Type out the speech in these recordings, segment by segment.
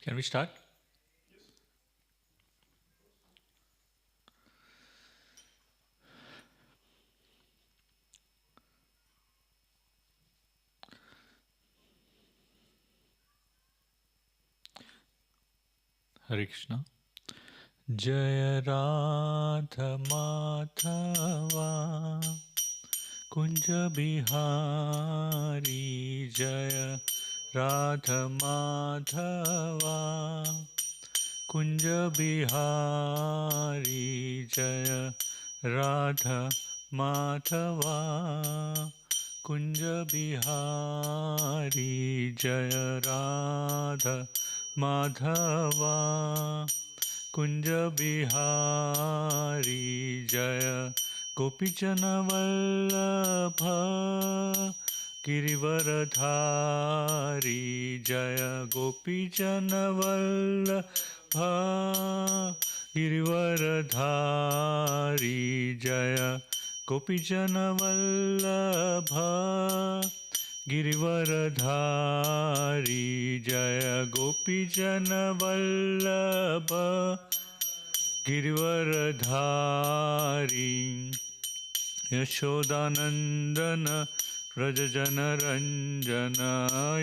Can we start? Hare Krishna. Jaya Radha Madhava Kunja Bihari Jaya Radha Madhava Kunja Bihari Jaya Radha Madhava Kunja Bihari Jaya Radha Madhava Kunja Bihari Jaya Gopijana Vallabha Girivaradhari Jaya Gopijana Vallabha Girivaradhari Jaya Gopijana Vallabha Girivaradhari Jaya Gopijana Vallabha Girivaradhari Yashodanandana Rajajana Ranjana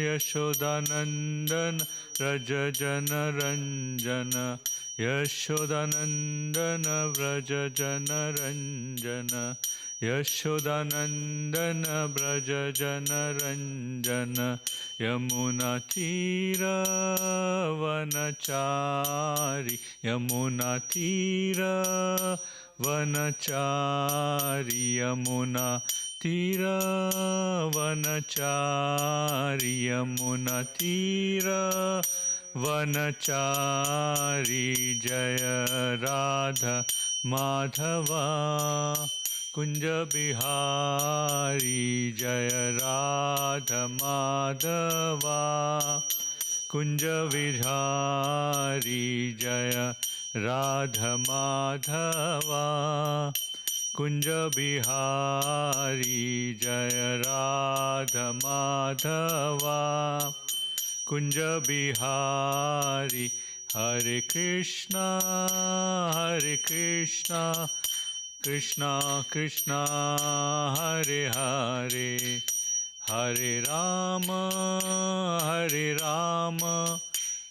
Yashodanandana Rajajana Ranjana Yashodanandana Rajajana Ranjana Yashodanandana Brajajana Ranjana Yamuna Tira Vanachari Yamuna Tira Vanachari Yamuna Tira Vanachari Yamuna Tira Vanachari Jaya Radha Madhava Kunja Bihari Jaya Radha Madhava Kunja Bihari Jaya Radha Madhava Kunja Bihari Jaya Radha Madhava Kunja Bihari Hare Krishna Hare Krishna Krishna Krishna Hare Hare Hare Rama Hare Rama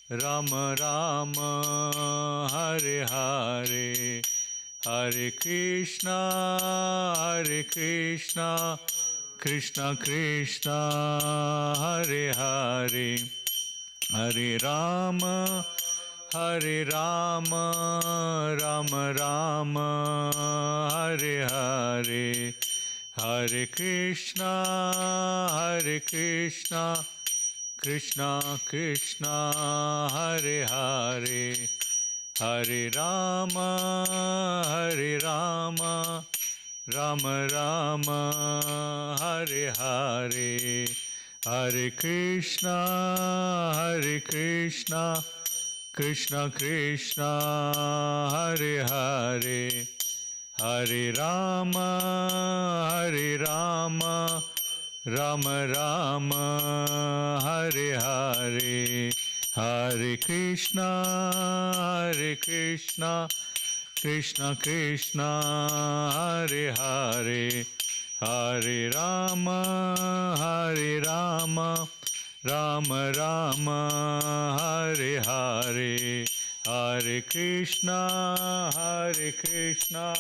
Rama Rama Hare Hare Hare Krishna Hare Krishna Krishna Krishna Hare Hare Hare Rama Hare Rama Rama Rama Hare Hare Hare Krishna Hare Krishna Krishna Krishna Hare Hare Hare Rama Hare Rama Rama Rama Hare Hare Hare Krishna Hare Krishna Krishna Krishna Hare Hare Hare Rama Hare Rama Rama Rama Hare Hare Hare Krishna Hare Krishna Krishna Krishna Hare Hare Hare Rama Hare Rama Rama Rama Hare Hare Hare Krishna Hare Krishna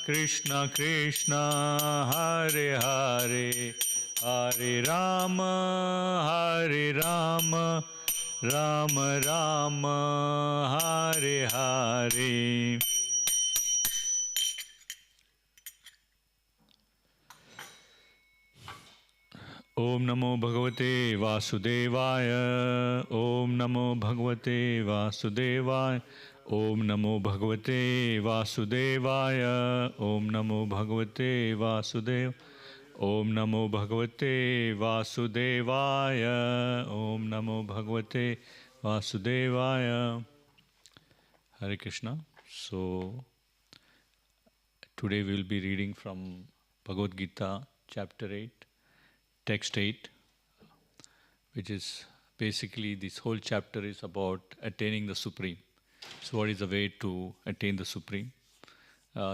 Krishna Krishna Hare Hare Hare Rama Hare Rama Rama Rama Hare Hare Om Namo Bhagavate Vasudevaya Om Namo Bhagavate Vasudevaya Om Namo Bhagavate Vasudevaya Om Namo Bhagavate Vasudevaya Om Namo Bhagavate Vasudevaya Om Namo Bhagavate Vasudevaya Hare Krishna. So today we will be reading from Bhagavad Gita chapter 8 text 8, which is basically this whole chapter is about attaining the Supreme. So what is the way to attain the Supreme?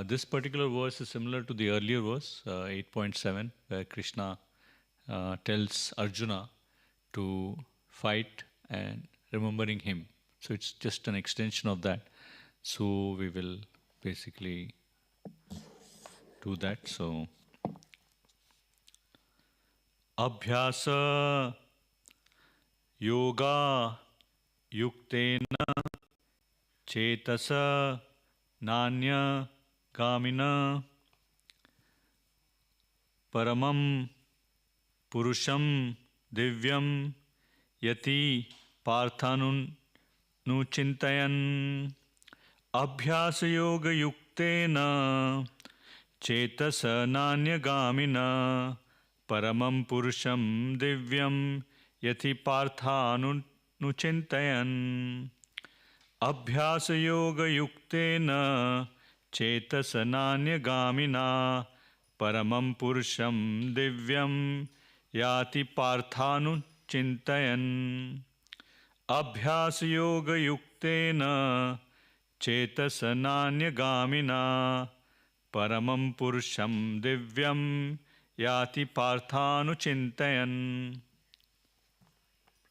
This particular verse is similar to the earlier verse, 8.7, where Krishna tells Arjuna to fight and remembering him. So it's just an extension of that. So we will basically do that. So Abhyasa Yoga Yuktena Chetasa Nanya Gamina Paramam Purusham Divyam Yati Parthanun Nuchintayan Abhyasa Yoga Yuktena Chetasa Nanya Gamina Paramam Purusham Divyam Yati Parthanun Nuchintayan Abhyasa Yoga Yuktena Chetasananya Gamina Paramam Purusham Divyam Yati Parthanu Chintayan Abhyasa Yoga Yuktena Chetasananya Gamina Paramam Purusham Divyam Yati Parthanu Chintayan.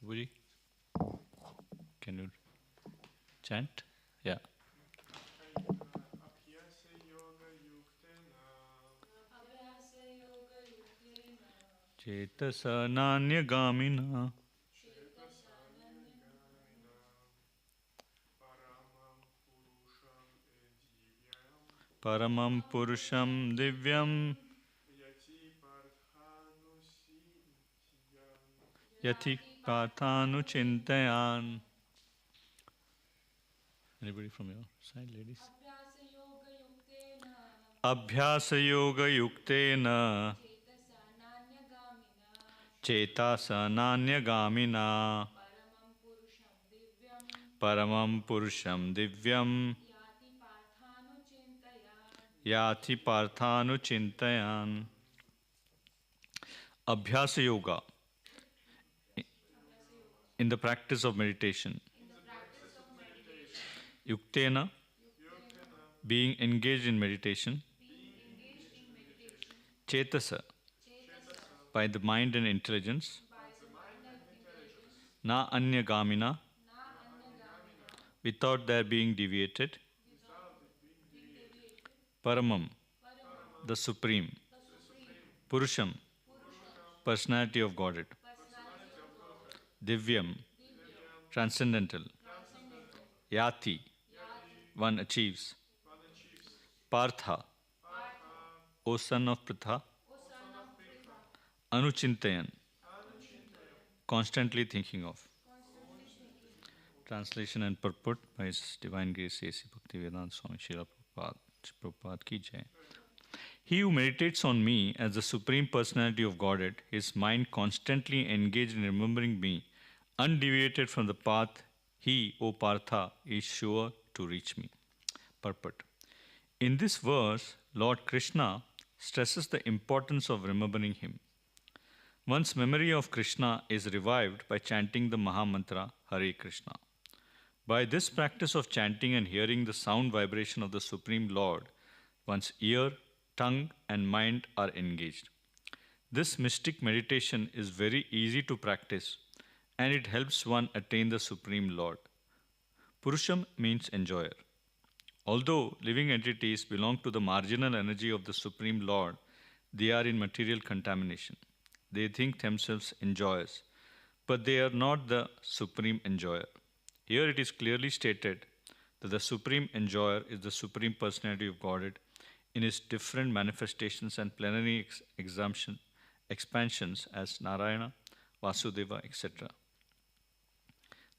Prabhuji, can you chant? Yeah. Chetasananya Gamina Paramam Purusham Divyam Yati Parthanu Chintayan. Anybody from your side, ladies? Abhyasa Yoga Yuktena Chetasananya Gamina Paramam Purusham Divyam Yati Parthanu Chintayan. Abhyasa Yoga, in the practice of meditation. Yuktena, being engaged in meditation. Chetasa, by the mind and intelligence. Na anya gamina, without their being deviated. Paramam, the Supreme. Purusham, personality of Godhead. Divyam, transcendental. Yati, one achieves. Partha, O son of Pritha. Anuchintayan, constantly thinking of. Translation and purport by His Divine Grace A.C. Bhaktivedanta Swami Srila Prabhupada. Prabhupada ki jai. He who meditates on me as the Supreme Personality of Godhead, his mind constantly engaged in remembering me, undeviated from the path, he, O Partha, is sure to reach me. Purport. In this verse, Lord Krishna stresses the importance of remembering him. One's memory of Krishna is revived by chanting the Mahamantra Hare Krishna. By this practice of chanting and hearing the sound vibration of the Supreme Lord, one's ear, tongue and mind are engaged. This mystic meditation is very easy to practice and it helps one attain the Supreme Lord. Purusham means enjoyer. Although living entities belong to the marginal energy of the Supreme Lord, they are in material contamination. They think themselves enjoyers, but they are not the Supreme Enjoyer. Here it is clearly stated that the Supreme Enjoyer is the Supreme Personality of Godhead in its different manifestations and plenary expansions as Narayana, Vasudeva, etc.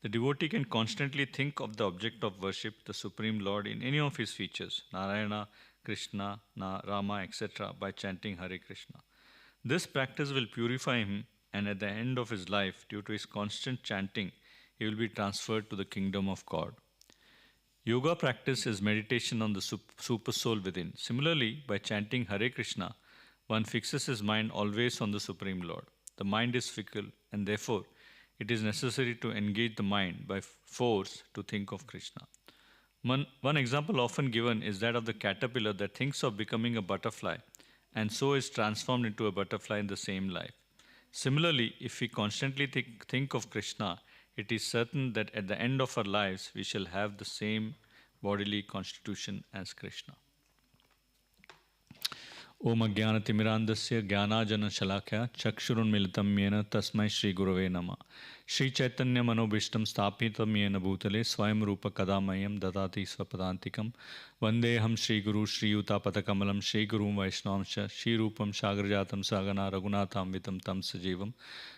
The devotee can constantly think of the object of worship, the Supreme Lord, in any of his features, Narayana, Krishna, Rama, etc., by chanting Hare Krishna. This practice will purify him, and at the end of his life, due to his constant chanting, he will be transferred to the kingdom of God. Yoga practice is meditation on the super soul within. Similarly, by chanting Hare Krishna, one fixes his mind always on the Supreme Lord. The mind is fickle, and therefore, it is necessary to engage the mind by force to think of Krishna. One example often given is that of the caterpillar that thinks of becoming a butterfly and so is transformed into a butterfly in the same life. Similarly, if we constantly think of Krishna, it is certain that at the end of our lives we shall have the same bodily constitution as Krishna. Om Jnanatimirandasya Jnanajana Shalakya Chakshurunmilitam Yena Tasmai Shri Gurave Nama Shri Chaitanya Manobishtam Stapitam Yena Bhutale Swayam Rupa Kadamayam Dadati Swapadantikam Vandeham Shri Guru Shri Yuta Patakamalam Shri Gurum Vaishnavamsha Shri Rupam Shagrajatam Sagana Raghunatham Vitam Tam Sajivam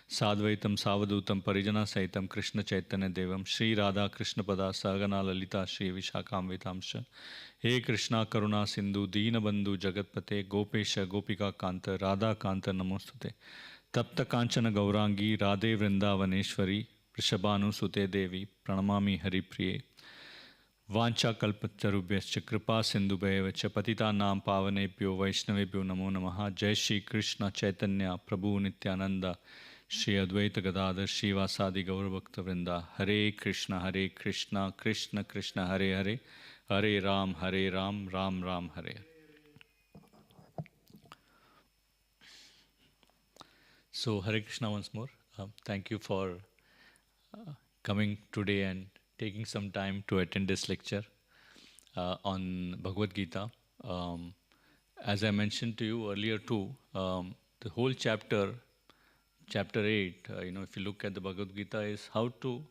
Sadvaitam Savadutam Parijana Saitam Krishna Chaitanya Devam Shri Radha Krishna Pada Sagana Lalita Shri Vishakam Vitamsha He Krishna Karuna Sindhu Deena Bandhu Jagatpate Gopesha Gopika Kanta Radha Kanta Namostute Tapta Kanchana Gaurangi Radhe Vrindavaneshwari Vrishabhanu Sute Devi Pranamami Hari Priye Vancha Kalpacharubhyascha Kripa Sindhubhayavacha Patita Nam Pavanebhyo Vaishnavebhyo Namo Namaha Jai Shri Krishna Chaitanya Prabhu Nityananda Shri Advaita Gadadhar Shri Vasadi Gaura Bhakta Vrinda Hare Krishna Krishna Krishna Hare Hare Hare Ram, Ram Ram, Hare. So, Hare Krishna once more. Thank you for coming today and taking some time to attend this lecture on Bhagavad Gita. As I mentioned to you earlier too, the whole chapter 8, if you look at the Bhagavad Gita, is how to,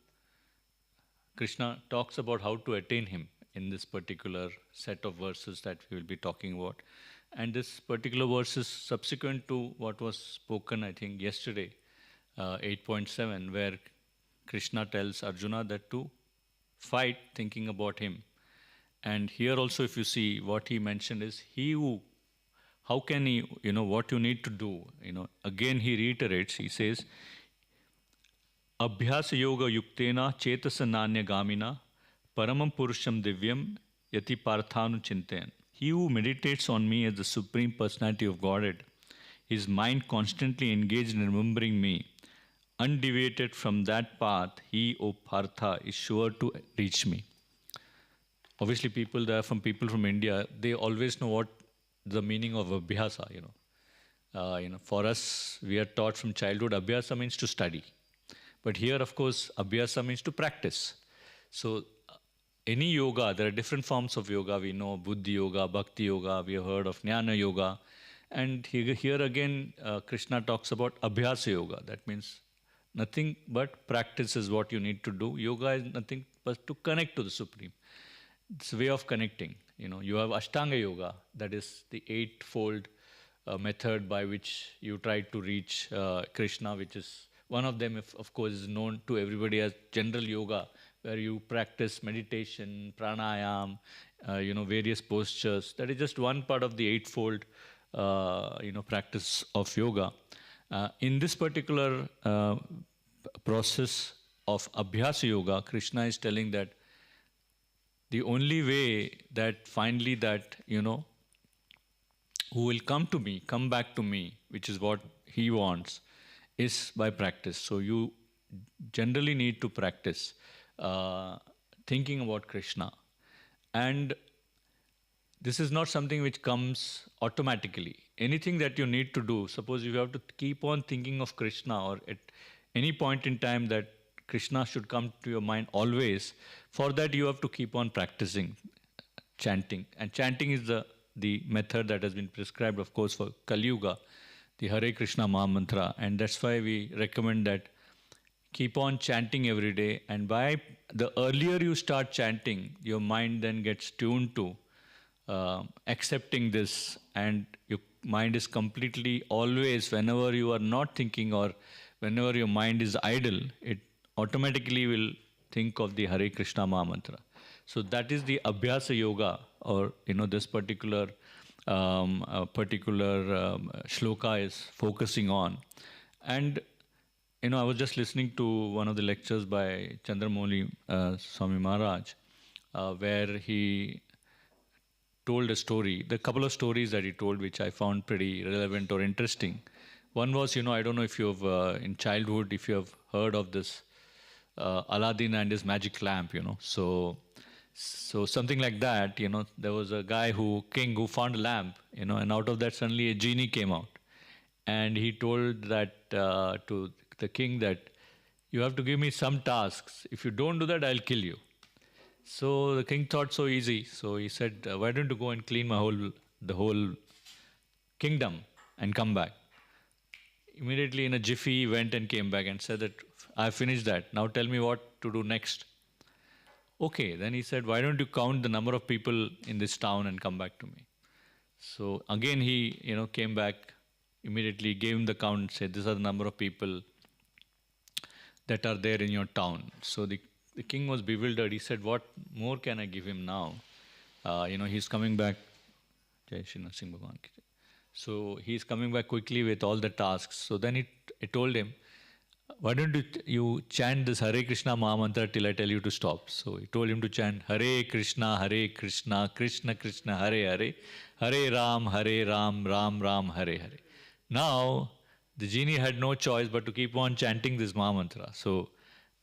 Krishna talks about how to attain him in this particular set of verses that we will be talking about. And this particular verse is subsequent to what was spoken, I think, yesterday, 8.7, where Krishna tells Arjuna that to fight thinking about him. And here also, if you see, what he mentioned is how can he, what you need to do. Again he reiterates, he says, Abhyasa yoga yuktena chetasa nanya gamina Paramam Purusham Divyam Yati Parthanu Chintayan. He who meditates on me as the Supreme Personality of Godhead, his mind constantly engaged in remembering me, undeviated from that path, he, O Partha, is sure to reach me. Obviously, people from India, they always know what the meaning of Abhyasa, For us, we are taught from childhood, Abhyasa means to study. But here, of course, Abhyasa means to practice. So, any yoga, there are different forms of yoga. We know Buddhi Yoga, Bhakti Yoga, we have heard of Jnana Yoga. And here again, Krishna talks about Abhyasa Yoga. That means nothing but practice is what you need to do. Yoga is nothing but to connect to the Supreme. It's a way of connecting. You have Ashtanga Yoga, that is the eightfold method by which you try to reach Krishna, which is one of them, of course, is known to everybody as general yoga, where you practice meditation, pranayam, various postures. That is just one part of the eightfold, practice of yoga. In this particular process of Abhyasa Yoga, Krishna is telling that the only way that finally that, who will come back to me, which is what he wants, is by practice. So you generally need to practice thinking about Krishna. And this is not something which comes automatically. Anything that you need to do, suppose you have to keep on thinking of Krishna, or at any point in time that Krishna should come to your mind always, for that you have to keep on practicing chanting. And chanting is the method that has been prescribed, of course, for Kali Yuga, the Hare Krishna Maha Mantra. And that's why we recommend that keep on chanting every day. And by the earlier you start chanting, your mind then gets tuned to accepting this, and your mind is completely always, whenever you are not thinking or whenever your mind is idle, it automatically will think of the Hare Krishna Maha Mantra. So that is the Abhyasa Yoga, or this particular shloka is focusing on. And I was just listening to one of the lectures by Chandramouli Swami Maharaj, where he told a story. There are a couple of stories that he told which I found pretty relevant or interesting. One was, I don't know if you have, in childhood, if you have heard of this Aladdin and his magic lamp, So something like that, there was a king who found a lamp, and out of that suddenly a genie came out. And he told that to the king that you have to give me some tasks. If you don't do that, I'll kill you. So the king thought so easy. So he said, why don't you go and clean the whole kingdom and come back? Immediately in a jiffy, he went and came back and said that I finished that. Now tell me what to do next. Okay, then he said, why don't you count the number of people in this town and come back to me? So again he, came back, immediately gave him the count and said, these are the number of people that are there in your town. So the king was bewildered. He said, what more can I give him now? He's coming back. Jai Shri Narsingh Bhagwan ki jai. So he's coming back quickly with all the tasks. So then I told him, why don't you chant this Hare Krishna Maha Mantra till I tell you to stop? So he told him to chant Hare Krishna, Krishna Krishna, Hare Hare, Hare Ram, Ram Ram, Hare Hare. Now, the genie had no choice but to keep on chanting this Maha Mantra. So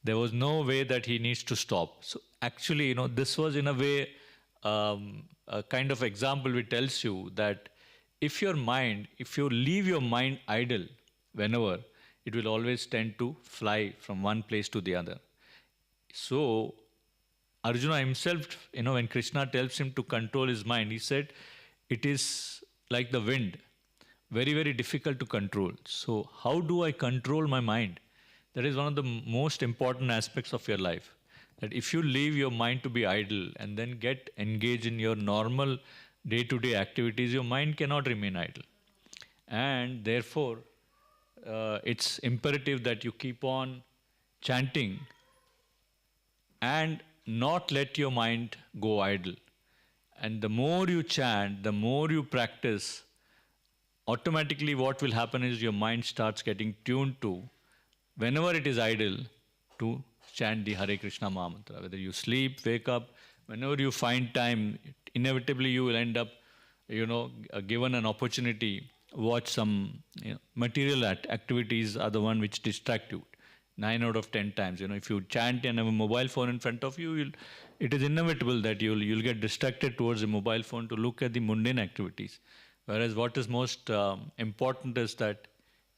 there was no way that he needs to stop. So actually, this was in a way a kind of example which tells you that if you leave your mind idle whenever, it will always tend to fly from one place to the other. So Arjuna himself, when Krishna tells him to control his mind, he said, it is like the wind, very, very difficult to control. So how do I control my mind? That is one of the most important aspects of your life. That if you leave your mind to be idle and then get engaged in your normal day-to-day activities, your mind cannot remain idle. And therefore, it's imperative that you keep on chanting and not let your mind go idle. And the more you chant, the more you practice, automatically what will happen is your mind starts getting tuned to, whenever it is idle, to chant the Hare Krishna Maha Mantra. Whether you sleep, wake up, whenever you find time, inevitably you will end up, given an opportunity, watch some material activities are the one which distract you. 9 out of 10 times, if you chant and have a mobile phone in front of you, it is inevitable that you'll get distracted towards the mobile phone to look at the mundane activities. Whereas what is most important is that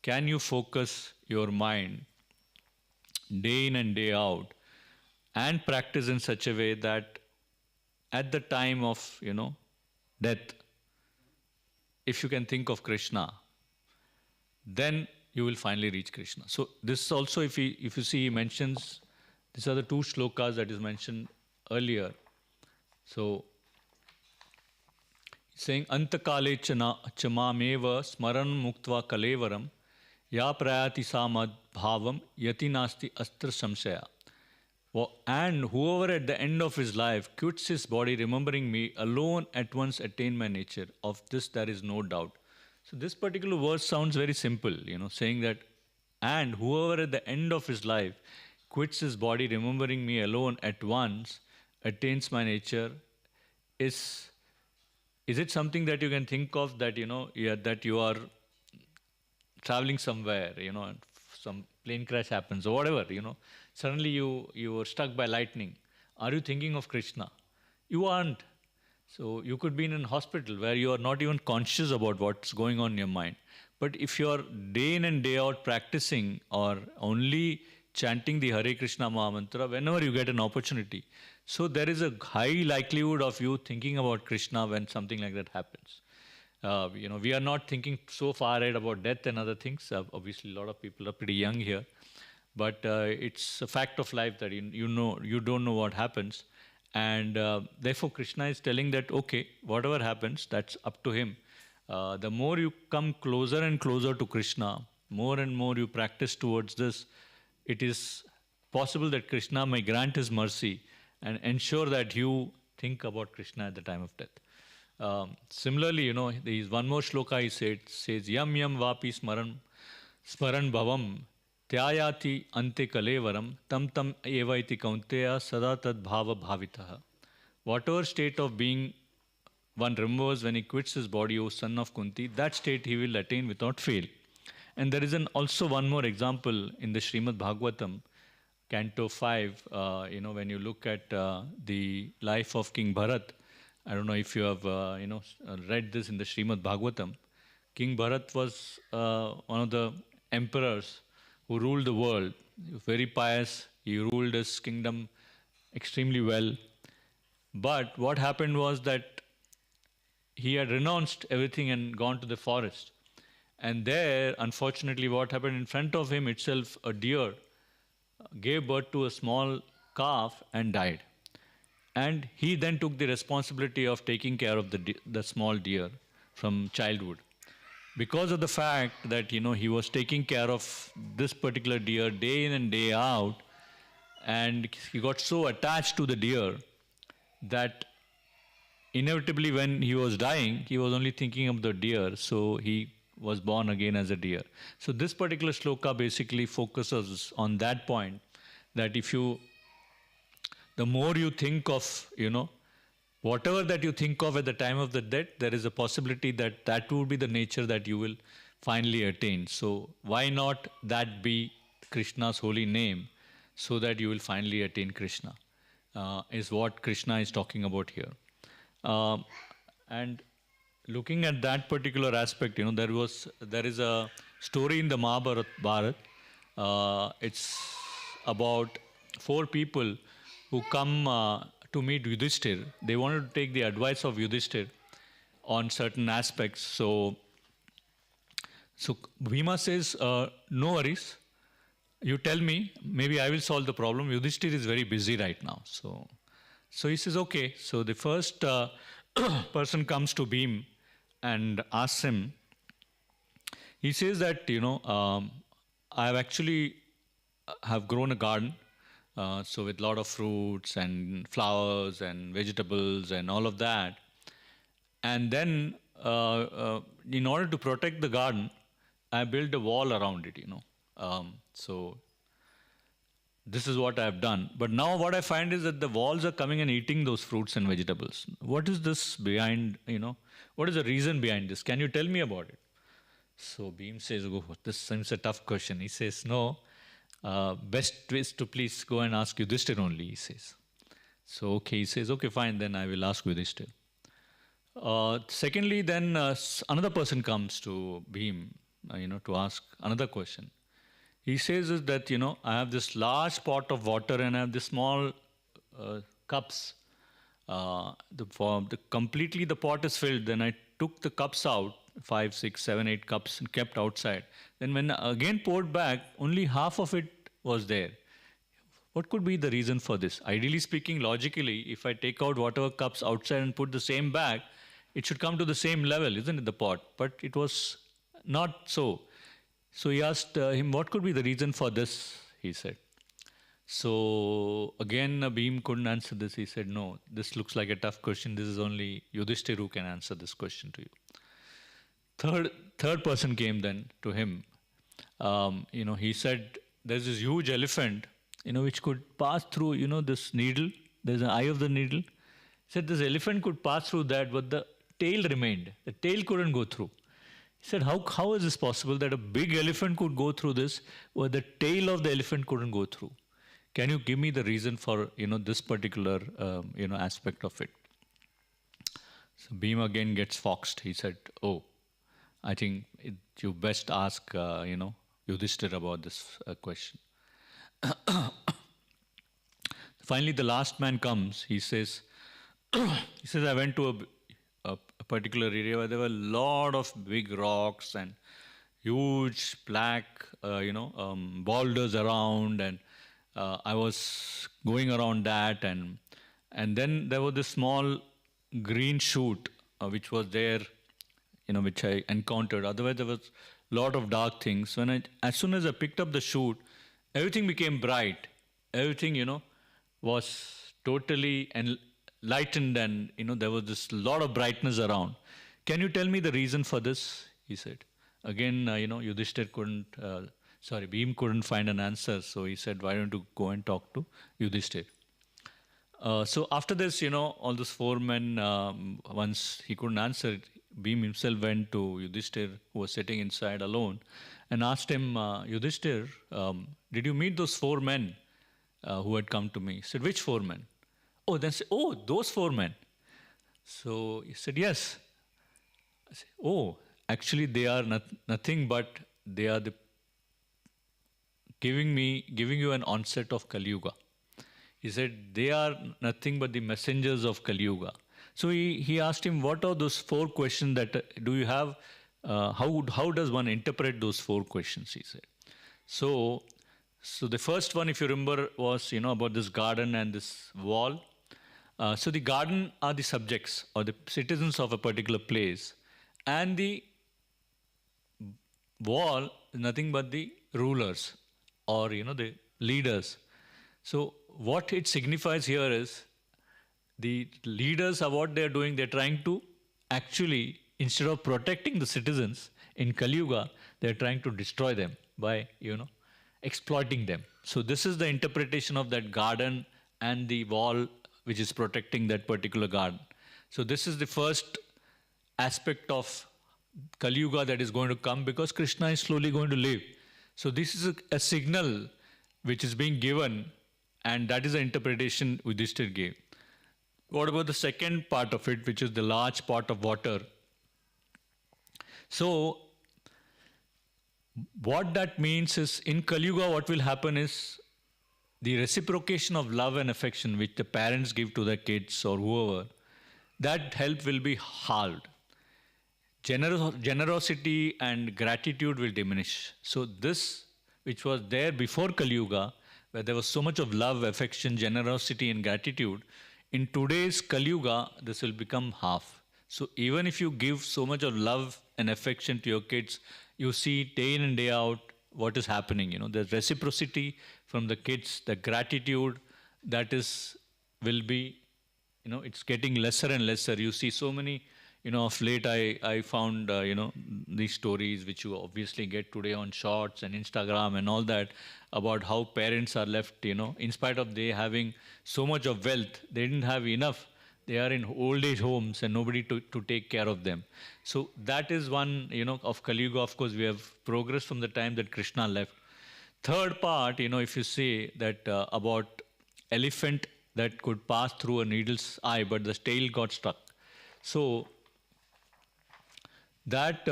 can you focus your mind day in and day out and practice in such a way that at the time of, death, if you can think of Krishna, then you will finally reach Krishna. So this also, if you see, he mentions, these are the 2 shlokas that is mentioned earlier. So, he's saying, Antakale chamameva smaran muktva kalevaram ya prayati samad bhavam yati nasti astra samsaya. And whoever at the end of his life quits his body remembering me, alone at once attain my nature. Of this there is no doubt. So this particular verse sounds very simple, saying that, and whoever at the end of his life quits his body remembering me alone at once attains my nature. Is it something that you can think of that, that you are traveling somewhere, and some plane crash happens or whatever, suddenly you are struck by lightning. Are you thinking of Krishna? You aren't. So you could be in a hospital where you are not even conscious about what's going on in your mind. But if you are day in and day out practicing or only chanting the Hare Krishna Maha Mantra whenever you get an opportunity, so there is a high likelihood of you thinking about Krishna when something like that happens. We are not thinking so far ahead about death and other things. Obviously, a lot of people are pretty young here. But it's a fact of life that you don't know what happens. And therefore, Krishna is telling that, okay, whatever happens, that's up to him. The more you come closer and closer to Krishna, more and more you practice towards this, it is possible that Krishna may grant his mercy and ensure that you think about Krishna at the time of death. Similarly, there is one more shloka he says, Yam Yam Vapi Smaran Bhavam Tyayati ante kalevaram tam tam eva iti kaunteya sada tad bhava bhavitaha. Whatever state of being one remembers when he quits his body, O son of Kunti, that state he will attain without fail. And there is also one more example in the Srimad-Bhagavatam. Canto 5, when you look at the life of King Bharat, I don't know if you have, read this in the Srimad-Bhagavatam. King Bharat was one of the emperors who ruled the world. He was very pious. He ruled his kingdom extremely well. But what happened was that he had renounced everything and gone to the forest. And there, unfortunately, what happened in front of him itself, a deer gave birth to a small calf and died. And he then took the responsibility of taking care of the small deer from childhood. Because of the fact that, he was taking care of this particular deer day in and day out, and he got so attached to the deer that inevitably when he was dying, he was only thinking of the deer, so he was born again as a deer. So this particular shloka basically focuses on that point, that the more you think of, whatever that you think of at the time of the death, there is a possibility that will be the nature that you will finally attain. So why not that be Krishna's holy name, so that you will finally attain Krishna, is what Krishna is talking about here. And looking at that particular aspect, there is a story in the Mahabharata. It's about 4 people who come to meet Yudhishthir. They wanted to take the advice of Yudhishthir on certain aspects. So Bhima says, no worries, you tell me, maybe I will solve the problem. Yudhishthir is very busy right now. So he says, okay. So the first person comes to Bhim and asks him, he says that, I have grown a garden, so with a lot of fruits and flowers and vegetables and all of that. And then in order to protect the garden, I built a wall around it, So this is what I have done. But now what I find is that the walls are coming and eating those fruits and vegetables. What is this behind, what is the reason behind this? Can you tell me about it? So Bhim says, oh, this seems a tough question. He says, no, best is to please go and ask Yudhishthir only, he says. So, okay, he says, okay, fine, then I will ask Yudhishthir. Secondly, then another person comes to Bhim, to ask another question. He says is that, I have this large pot of water and I have this small cups. Completely the pot is filled. Then I took the cups out, 5, 6, 7, 8 cups, and kept outside. Then when I again poured back, only half of it was there. What could be the reason for this? Ideally speaking, logically, if I take out whatever cups outside and put the same back, it should come to the same level, isn't it, the pot? But it was not so. So he asked him, what could be the reason for this, he said. So again, Bhim couldn't answer this. He said, no, this looks like a tough question. This is only Yudhishthir who can answer this question to you. Third person came then to him. He said, there's this huge elephant, which could pass through, this needle. There's an eye of the needle. He said, this elephant could pass through that, but the tail remained. The tail couldn't go through. He said, how is this possible that a big elephant could go through this, but the tail of the elephant couldn't go through? Can you give me the reason for, this particular, aspect of it? So Bhim again gets foxed. He said, oh, I think you best ask, Yudhishthir about this question. Finally, the last man comes. He says, I went to a particular area where there were a lot of big rocks and huge black, boulders around, and I was going around that, and then there was this small green shoot which was there, which I encountered. Otherwise, there was a lot of dark things. As soon as I picked up the shoot, everything became bright. Everything, was totally enlightened, and there was this lot of brightness around. Can you tell me the reason for this? He said. Again, Yudhishthir Bhim couldn't find an answer, so he said, why don't you go and talk to Yudhishthir? So after this, all those 4 men, once he couldn't answer, Bhim himself went to Yudhishthir, who was sitting inside alone, and asked him, Yudhishthir, did you meet those 4 men? who had come to me. He said, which 4 men? Oh, then said, oh, those 4 men. So he said, yes. I said, oh, actually they are nothing but they are giving you an onset of Kali Yuga. He said, they are nothing but the messengers of Kali Yuga. So he asked him, what are those 4 questions that do you have? How does one interpret those 4 questions, he said. So the first one, if you remember, was, about this garden and this wall. So the garden are the subjects or the citizens of a particular place. And the wall is nothing but the rulers or, the leaders. So what it signifies here is the leaders are what they're doing. They're trying to actually, instead of protecting the citizens in Kali Yuga, they're trying to destroy them by, exploiting them. So this is the interpretation of that garden and the wall which is protecting that particular garden. So this is the first aspect of Kali Yuga that is going to come, because Krishna is slowly going to leave. So this is a signal which is being given, and that is the interpretation Yudhishthira gave. What about the second part of it, which is the large pot of water? So what that means is, in Kali Yuga, what will happen is the reciprocation of love and affection which the parents give to their kids or whoever, that help will be halved. Generosity and gratitude will diminish. So this, which was there before Kali Yuga, where there was so much of love, affection, generosity and gratitude, in today's Kali Yuga, this will become half. So even if you give so much of love and affection to your kids, you see day in and day out what is happening. The reciprocity from the kids, the gratitude, that will be, it's getting lesser and lesser. You see so many, of late I found, these stories which you obviously get today on Shorts and Instagram and all that, about how parents are left, in spite of they having so much of wealth, they didn't have enough. They are in old age homes and nobody to take care of them. So that is one, of Kali Yuga. Of course, we have progressed from the time that Krishna left. Third part, if you say that about elephant that could pass through a needle's eye, but the tail got stuck. So that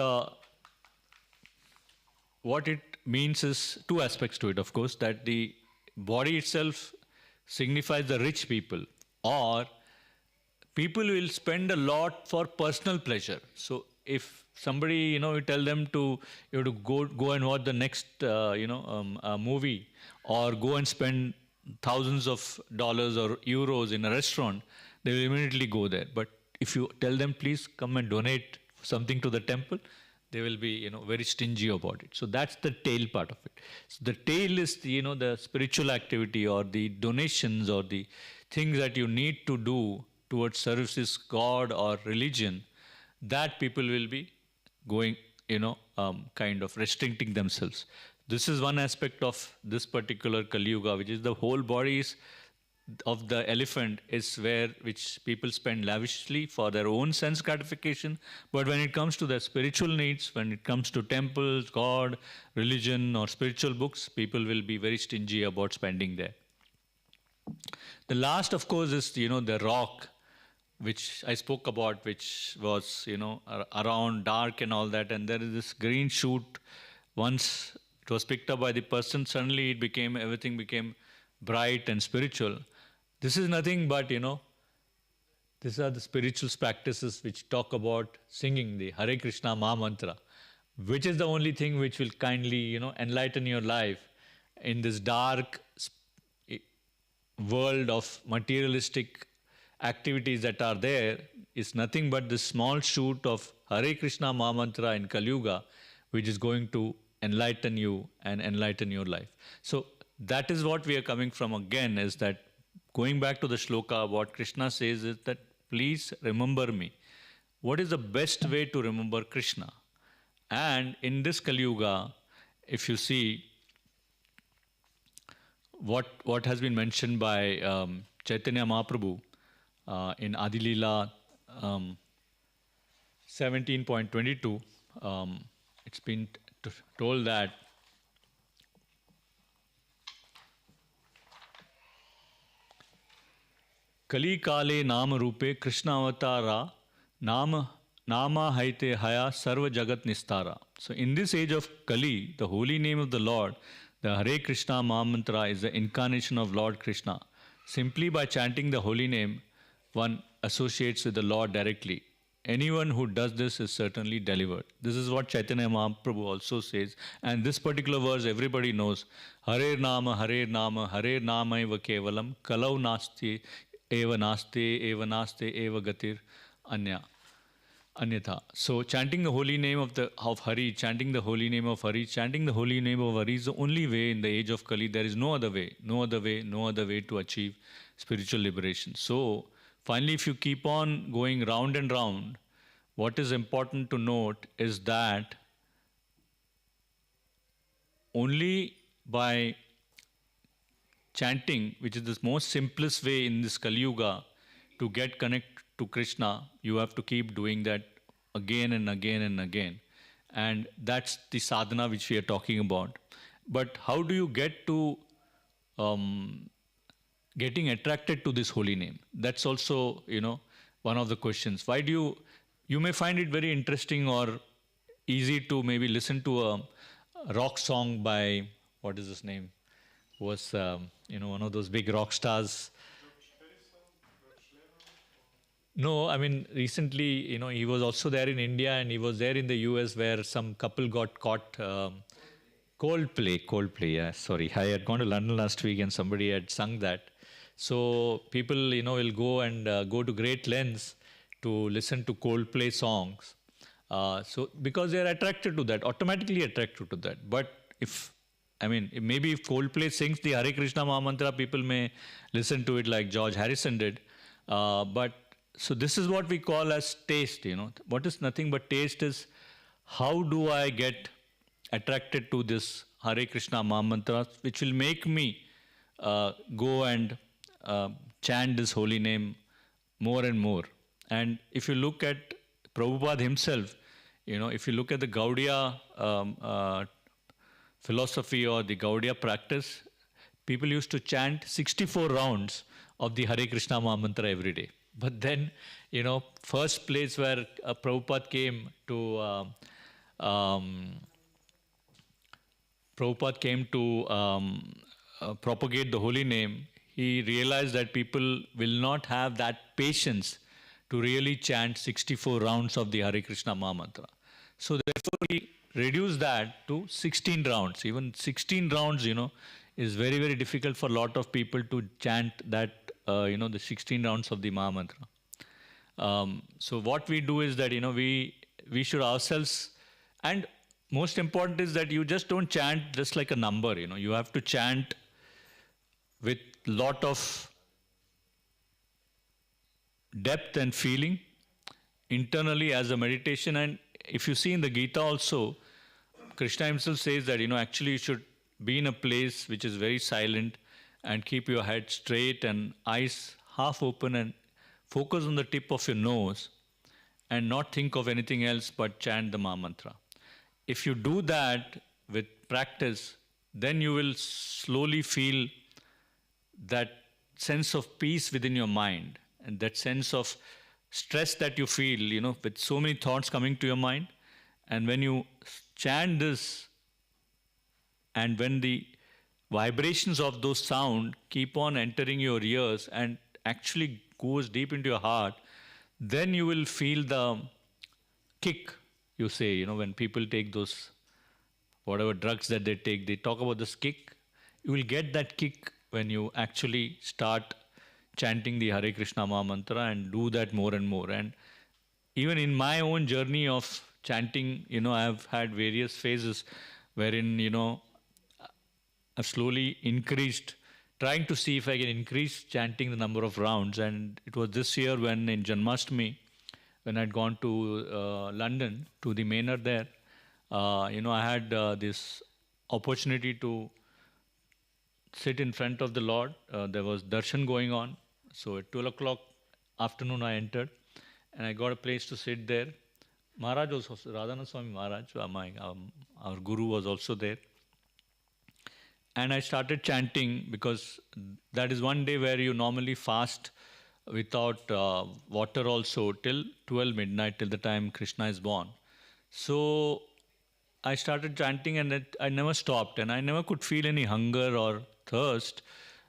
what it means is 2 aspects to it, of course, that the body itself signifies the rich people, or people will spend a lot for personal pleasure. So if somebody, you tell them to, you have to go and watch the next, movie, or go and spend thousands of dollars or euros in a restaurant, they will immediately go there. But if you tell them, please come and donate something to the temple, they will be, very stingy about it. So that's the tail part of it. So the tail is, the spiritual activity or the donations or the things that you need to do towards services, God or religion, that people will be going, kind of restricting themselves. This is one aspect of this particular Kali Yuga, which is the whole bodies of the elephant is which people spend lavishly for their own sense gratification. But when it comes to their spiritual needs, when it comes to temples, God, religion or spiritual books, people will be very stingy about spending there. The last, of course, is, the rock, which I spoke about, which was, around dark and all that. And there is this green shoot. Once it was picked up by the person, suddenly everything became bright and spiritual. This is nothing but, these are the spiritual practices which talk about singing the Hare Krishna Maha Mantra, which is the only thing which will kindly, enlighten your life in this dark world of materialistic activities that are there. Is nothing but this small shoot of Hare Krishna Maha Mantra in Kali Yuga, which is going to enlighten you and enlighten your life. So that is what we are coming from again, is that going back to the shloka, what Krishna says is that please remember me. What is the best way to remember Krishna? And in this Kali Yuga, if you see what has been mentioned by Chaitanya Mahaprabhu in Adi Leela 17.22, it's been told that Kali Kale Nama Rupe Krishna Avatara Nama Haite Haya Sarva Jagat Nistara. So in this age of Kali, the holy name of the Lord, the Hare Krishna Mahamantra is the incarnation of Lord Krishna. Simply by chanting the holy name, one associates with the Lord directly. Anyone who does this is certainly delivered. This is what Chaitanya Mahaprabhu also says. And this particular verse everybody knows. Hare Nama, Hare Nama, Hare Nama eva kevalam, kalau nasti, eva naste, eva gatir, anyatha. So chanting the holy name of Hari, chanting the holy name of Hari, chanting the holy name of Hari is the only way in the age of Kali. There is no other way to achieve spiritual liberation. So finally, if you keep on going round and round, what is important to note is that only by chanting, which is the most simplest way in this Kali Yuga to get connect to Krishna, you have to keep doing that again and again and again. And that's the sadhana which we are talking about. But how do you get to getting attracted to this holy name? That's also, one of the questions. Why do you may find it very interesting or easy to maybe listen to a rock song by, what is his name? Was, one of those big rock stars. No, I mean, recently, he was also there in India and he was there in the US where some couple got caught. Coldplay, yeah, sorry. I had gone to London last week and somebody had sung that. So people, will go and go to great lengths to listen to Coldplay songs. So because they are attracted to that, automatically attracted to that. But maybe if Coldplay sings the Hare Krishna Mahamantra, people may listen to it like George Harrison did. So this is what we call as taste, What is nothing but taste is how do I get attracted to this Hare Krishna Mahamantra, which will make me go and chant this holy name more and more. And if you look at Prabhupada himself, if you look at the Gaudiya philosophy or the Gaudiya practice, people used to chant 64 rounds of the Hare Krishna Mahamantra every day. But then, first place where Prabhupada came to propagate the holy name, he realized that people will not have that patience to really chant 64 rounds of the Hare Krishna Mahamantra. So therefore, he reduced that to 16 rounds. Even 16 rounds, is very, very difficult for a lot of people to chant that, the 16 rounds of the Mahamantra. So what we do is that, we should ourselves, and most important is that you just don't chant just like a number, You have to chant with lot of depth and feeling internally as a meditation. And if you see in the Gita also, Krishna himself says that, actually you should be in a place which is very silent and keep your head straight and eyes half open and focus on the tip of your nose and not think of anything else but chant the Mahamantra. If you do that with practice, then you will slowly feel that sense of peace within your mind and that sense of stress that you feel, with so many thoughts coming to your mind. And when you chant this and when the vibrations of those sound keep on entering your ears and actually goes deep into your heart, then you will feel the kick, you say, when people take those, whatever drugs that they take, they talk about this kick. You will get that kick when you actually start chanting the Hare Krishna Mahamantra and do that more and more. And even in my own journey of chanting, I have had various phases wherein, I've slowly increased, trying to see if I can increase chanting the number of rounds. And it was this year when in Janmashtami, when I'd gone to London, to the manor there, I had this opportunity to sit in front of the Lord. There was darshan going on. So at 12 o'clock afternoon I entered and I got a place to sit there. Maharaj was also, Radhana Swami Maharaj, our guru was also there. And I started chanting because that is one day where you normally fast without water also till 12 midnight, till the time Krishna is born. So I started chanting and I never stopped, and I never could feel any hunger or thirst.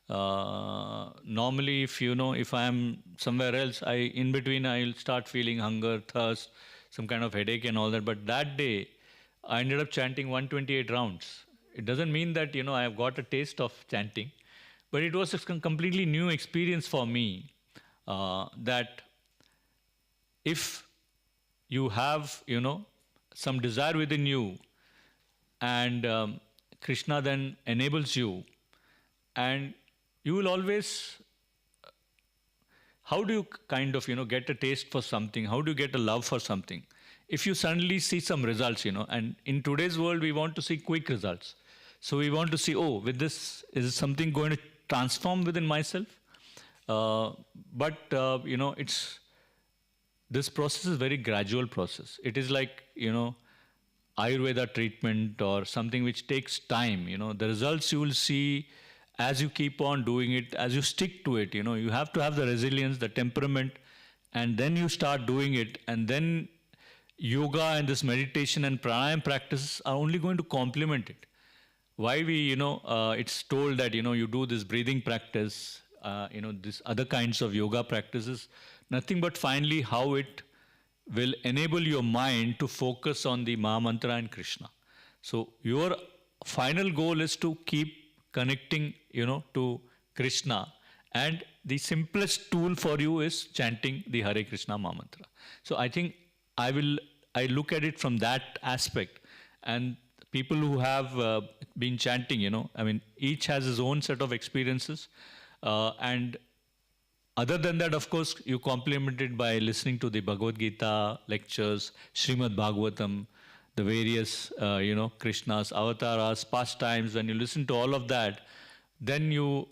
Normally, if I am somewhere else, in between I'll start feeling hunger, thirst, some kind of headache and all that. But that day, I ended up chanting 128 rounds. It doesn't mean that I have got a taste of chanting, but it was a completely new experience for me. That if you have some desire within you, and Krishna then enables you, and you will always, how do you kind of get a taste for something, how do you get a love for something? If you suddenly see some results, and in today's world we want to see quick results. So we want to see, oh, with this, is something going to transform within myself? But it's, this process is very gradual process. It is like Ayurveda treatment or something which takes time. The results you will see as you keep on doing it, as you stick to it. You have to have the resilience, the temperament, and then you start doing it, and then yoga and this meditation and pranayama practices are only going to complement it. Why we, it's told that, you do this breathing practice, this other kinds of yoga practices, nothing but finally how it will enable your mind to focus on the Maha Mantra and Krishna. So your final goal is to keep connecting, to Krishna, and the simplest tool for you is chanting the Hare Krishna Maha Mantra. So I think I look at it from that aspect, and people who have been chanting, each has his own set of experiences, and other than that, of course, you complement it by listening to the Bhagavad Gita lectures, Srimad-Bhagavatam, the various, Krishna's avatars, pastimes. When you listen to all of that, then you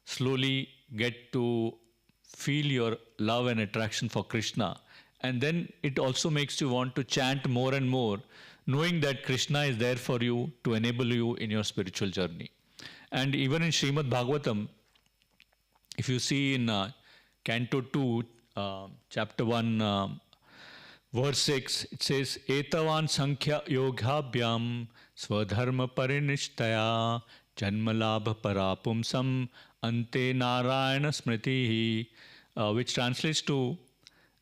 slowly get to feel your love and attraction for Krishna. And then it also makes you want to chant more and more, knowing that Krishna is there for you to enable you in your spiritual journey. And even in Srimad-Bhagavatam, if you see in Canto 2, Chapter 1, Verse 6, it says, Etavan Sankhya Yogabhyam Swadharma Parinishtaya Janmalabha Parapumsam Ante Narayana Smritihi, which translates to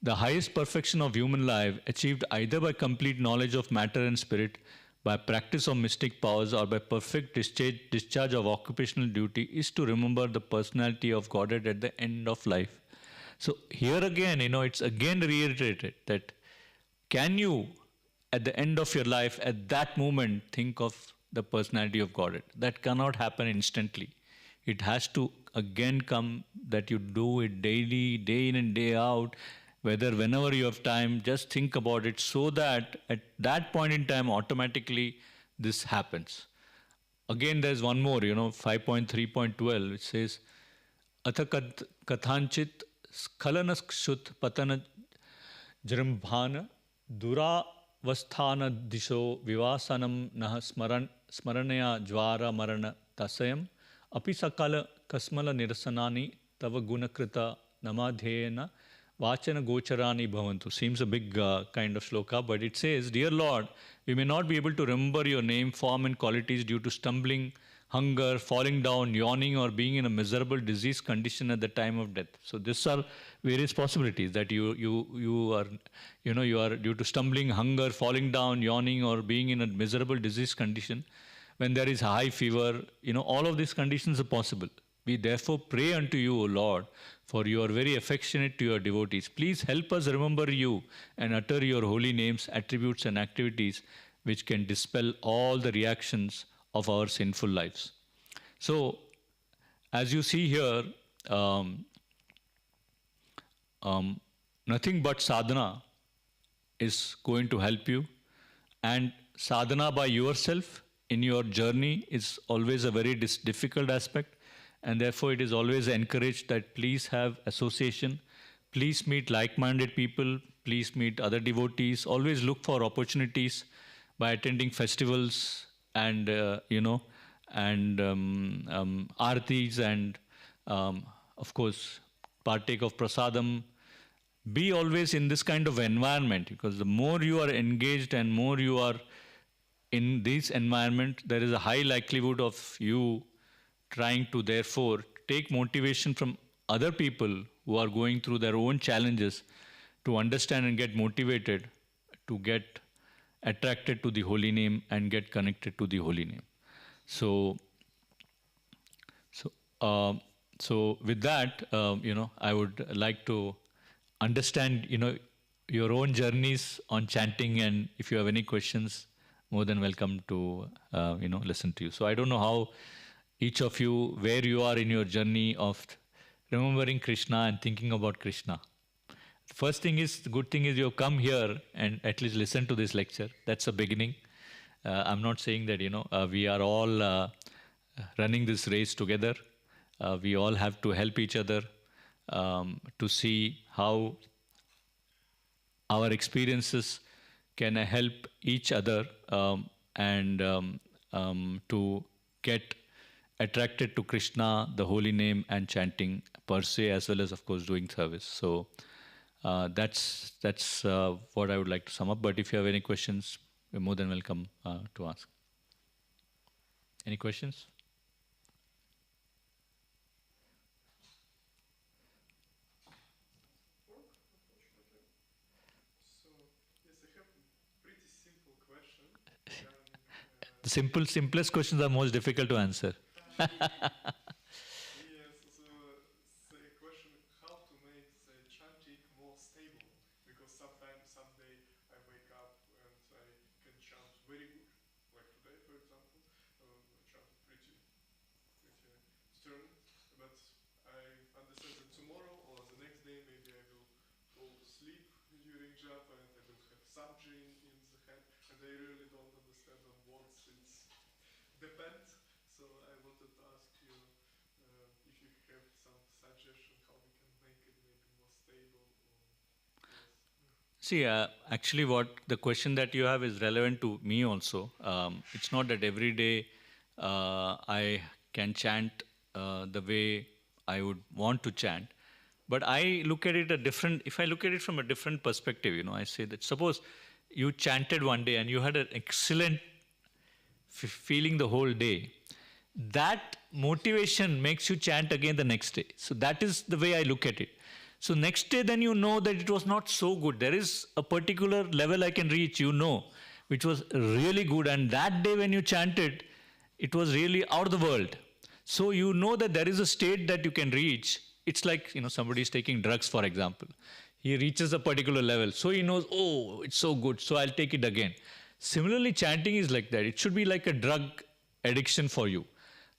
the highest perfection of human life, achieved either by complete knowledge of matter and spirit, by practice of mystic powers, or by perfect discharge of occupational duty, is to remember the personality of Godhead at the end of life. So here again, it's again reiterated that can you, at the end of your life, at that moment, think of the personality of Godhead? That cannot happen instantly. It has to again come that you do it daily, day in and day out, whenever you have time, just think about it, so that at that point in time, automatically this happens. Again, there's one more, 5.3.12, which says, Atha kathanchit skhalanaskshut patana jrambhana duravasthana disho vivasanam nah smaranaya jvara marana tasayam api sakala kasmala nirasanani tava gunakrita namadhyena vachana gocharani bhavantu. Seems a big kind of shloka, but it says, Dear Lord, we may not be able to remember your name, form and qualities due to stumbling, hunger, falling down, yawning, or being in a miserable disease condition at the time of death. So these are various possibilities that you are due to stumbling, hunger, falling down, yawning, or being in a miserable disease condition. When there is high fever, all of these conditions are possible. We therefore pray unto you, O Lord, for you are very affectionate to your devotees. Please help us remember you and utter your holy names, attributes, and activities which can dispel all the reactions of our sinful lives. So, as you see here, nothing but sadhana is going to help you, and sadhana by yourself in your journey is always a very difficult aspect, and therefore it is always encouraged that please have association, please meet like-minded people, please meet other devotees, always look for opportunities by attending festivals and aartis and of course partake of prasadam. Be always in this kind of environment, because the more you are engaged and more you are in this environment, there is a high likelihood of you trying to therefore take motivation from other people who are going through their own challenges to understand and get motivated, to get attracted to the holy name and get connected to the holy name. So with that, I would like to understand, your own journeys on chanting, and if you have any questions, more than welcome to, listen to you. So I don't know how each of you, where you are in your journey of remembering Krishna and thinking about Krishna. First thing is, the good thing is you have come here and at least listen to this lecture. That's a beginning. I'm not saying that, we are all running this race together. We all have to help each other to see how our experiences can help each other and to get attracted to Krishna, the holy name, and chanting per se, as well as, of course, doing service. So that's what I would like to sum up. But if you have any questions, you're more than welcome to ask. Any questions? The simplest questions are most difficult to answer. Yes, so the question, how to make the chanting more stable? Because sometimes, someday I wake up and I can chant very good, like today, for example, I chanted pretty stern, but I understand that tomorrow or the next day maybe I will fall asleep during japa and I will have sabji in the head, and I really don't understand on what it's depends. So I wanted to ask you if you have some suggestion how we can make it maybe more stable. See, actually the question that you have is relevant to me also. It's not that every day I can chant the way I would want to chant. But I look at it if I look at it from a different perspective, I say that suppose you chanted one day and you had an excellent feeling the whole day, that motivation makes you chant again the next day. So that is the way I look at it. So next day then you know that it was not so good. There is a particular level I can reach, which was really good. And that day when you chanted, it was really out of the world. So you know that there is a state that you can reach. It's like, somebody is taking drugs, for example. He reaches a particular level. So he knows, oh, it's so good, so I'll take it again. Similarly, chanting is like that. It should be like a drug addiction for you.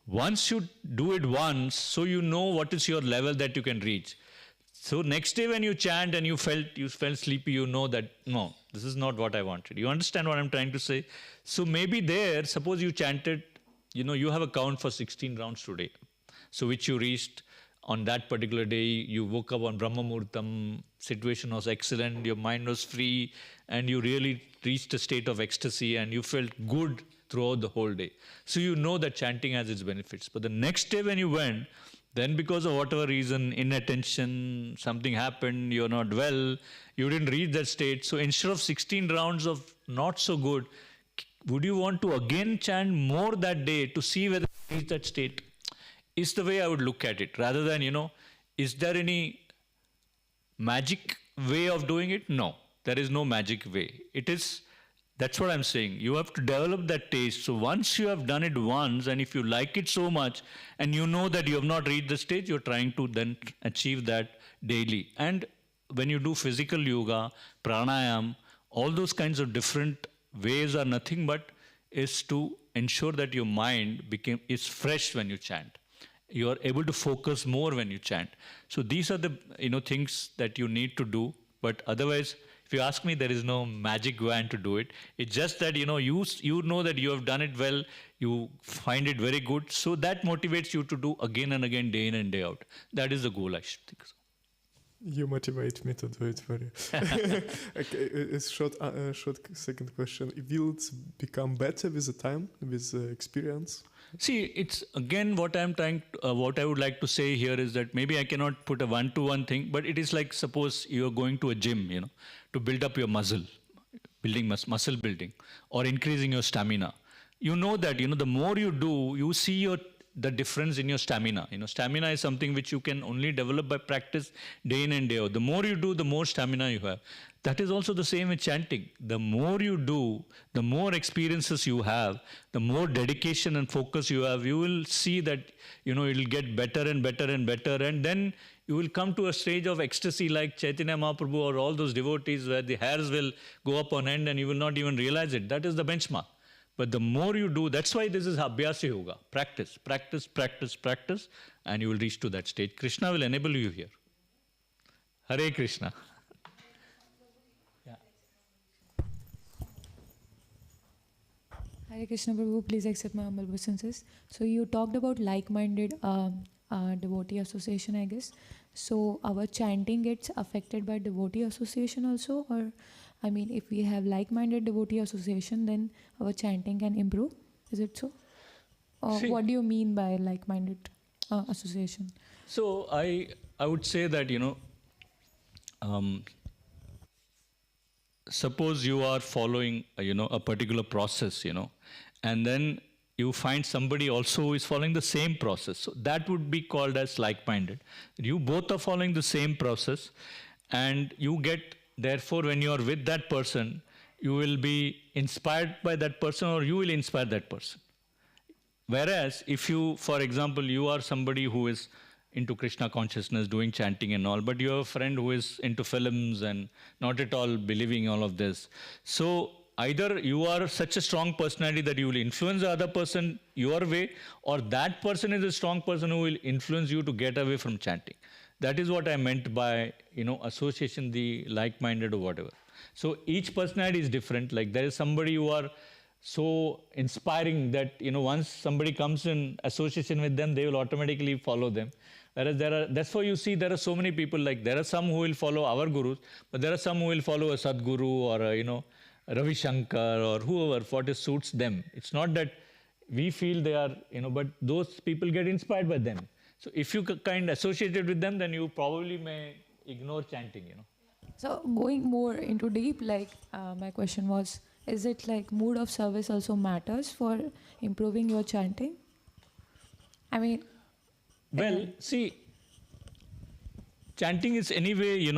Once you do it once, so you know what is your level that you can reach. So next day when you chant and you felt sleepy, you know that, no, this is not what I wanted. You understand what I'm trying to say? So maybe there, suppose you chanted, you have a count for 16 rounds today. So which you reached on that particular day. You woke up on Brahma Muhurtam, situation was excellent, your mind was free, and you really reached a state of ecstasy and you felt good throughout the whole day. So you know that chanting has its benefits. But the next day when you went, then because of whatever reason, inattention, something happened, you're not well, you didn't reach that state. So instead of 16 rounds of not so good, would you want to again chant more that day to see whether you reach that state? Is the way I would look at it. Rather than, is there any magic way of doing it? No, there is no magic way. That's what I'm saying. You have to develop that taste. So once you have done it once, and if you like it so much, and you know that you have not reached the stage, you're trying to then achieve that daily. And when you do physical yoga, pranayam, all those kinds of different ways are nothing but is to ensure that your mind is fresh when you chant. You are able to focus more when you chant. So these are the things that you need to do. But otherwise, if you ask me, there is no magic wand to do it. It's just that you know that you have done it well. You find it very good. So that motivates you to do again and again, day in and day out. That is the goal, I should think so. You motivate me to do it for you. Okay, a short second question. Will it become better with the time, with experience? See, it's again what what I would like to say here is that maybe I cannot put a one-to-one thing, but it is like suppose you are going to a gym, to build up your muscle, building muscle building, or increasing your stamina. You know that the more you do, you see the difference in your stamina. Stamina is something which you can only develop by practice day in and day out. The more you do, the more stamina you have. That is also the same with chanting. The more you do, the more experiences you have, the more dedication and focus you have, you will see that, it'll get better and better and better. And then you will come to a stage of ecstasy like Chaitanya Mahaprabhu or all those devotees where the hairs will go up on end and you will not even realize it. That is the benchmark. But the more you do, that's why this is Abhyasa Yoga. Practice, practice, practice, practice, and you will reach to that stage. Krishna will enable you here. Hare Krishna. Yeah. Hare Krishna Prabhu, please accept my humble obeisances. So you talked about like-minded devotee association, I guess. So our chanting gets affected by devotee association also, or if we have like-minded devotee association, then our chanting can improve. Is it so? Or what do you mean by like-minded association? So I would say that, suppose you are following, a particular process, and then you find somebody also who is following the same process. So that would be called as like-minded. You both are following the same process, and you get, therefore, when you are with that person, you will be inspired by that person or you will inspire that person. Whereas if you, for example, you are somebody who is into Krishna consciousness, doing chanting and all, but you have a friend who is into films and not at all believing all of this. So either you are such a strong personality that you will influence the other person your way, or that person is a strong person who will influence you to get away from chanting. That is what I meant by, association, the like-minded or whatever. So each personality is different. Like there is somebody who are so inspiring that, once somebody comes in association with them, they will automatically follow them. Whereas that's why you see there are so many people, like there are some who will follow our gurus, but there are some who will follow a Sadguru or Ravi Shankar or whoever, what suits them. It's not that we feel they are, but those people get inspired by them. So if you kind of associated with them, then you probably may ignore chanting, So going more into deep, my question was, is it like mood of service also matters for improving your chanting? Well, see, chanting is anyway,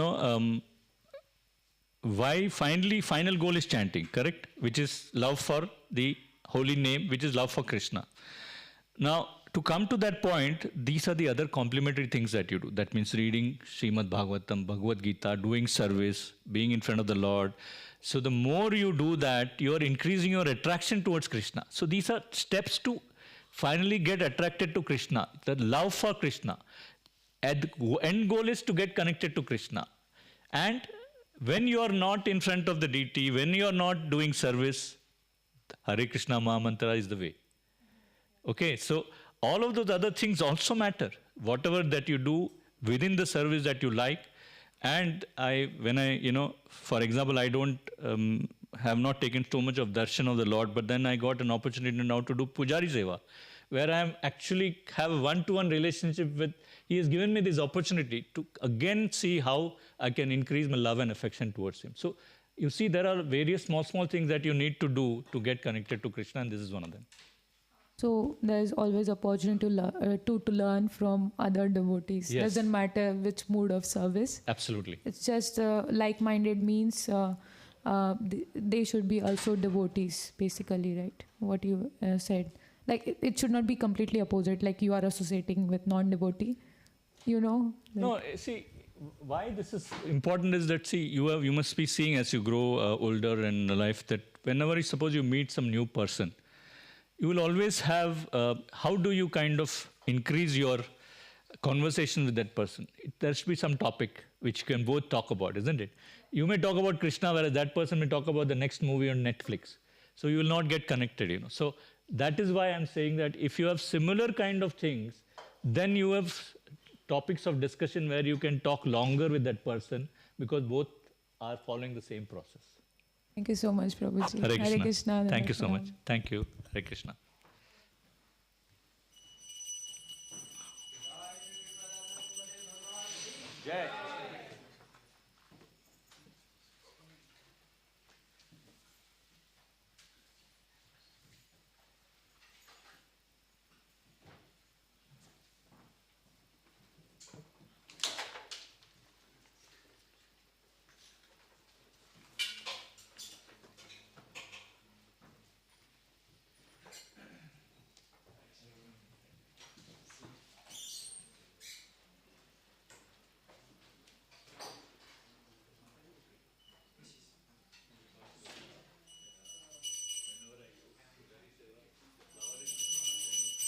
why final goal is chanting, correct? Which is love for the holy name, which is love for Krishna. Now, to come to that point, these are the other complementary things that you do. That means reading Srimad-Bhagavatam, Bhagavad Gita, doing service, being in front of the Lord. So the more you do that, you are increasing your attraction towards Krishna. So these are steps to finally get attracted to Krishna, the love for Krishna. And the end goal is to get connected to Krishna. And when you are not in front of the deity, when you are not doing service, Hare Krishna Maha Mantra is the way. Okay, so all of those other things also matter. Whatever that you do within the service that you like. And for example, I don't have not taken so much of darshan of the Lord, but then I got an opportunity now to do Pujari Seva, where I am actually have a one-to-one relationship with. He has given me this opportunity to again see how I can increase my love and affection towards him. So you see, there are various small things that you need to do to get connected to Krishna, and this is one of them. So there is always opportunity to learn from other devotees. Yes. Doesn't matter which mood of service. Absolutely. It's just like-minded means they should be also devotees, basically, right? What you said. Like it should not be completely opposite, like you are associating with non-devotee, No, see, why this is important is that, see, you must be seeing as you grow older in life that whenever suppose you meet some new person, you will always have, how do you kind of increase your conversation with that person? There should be some topic which you can both talk about, isn't it? You may talk about Krishna, whereas that person may talk about the next movie on Netflix. So you will not get connected, So that is why I'm saying that if you have similar kind of things, then you have topics of discussion where you can talk longer with that person because both are following the same process. Thank you so much, Prabhuji. Hare Krishna. Krishna. Thank you so much. Thank you. Hare Krishna. Jai.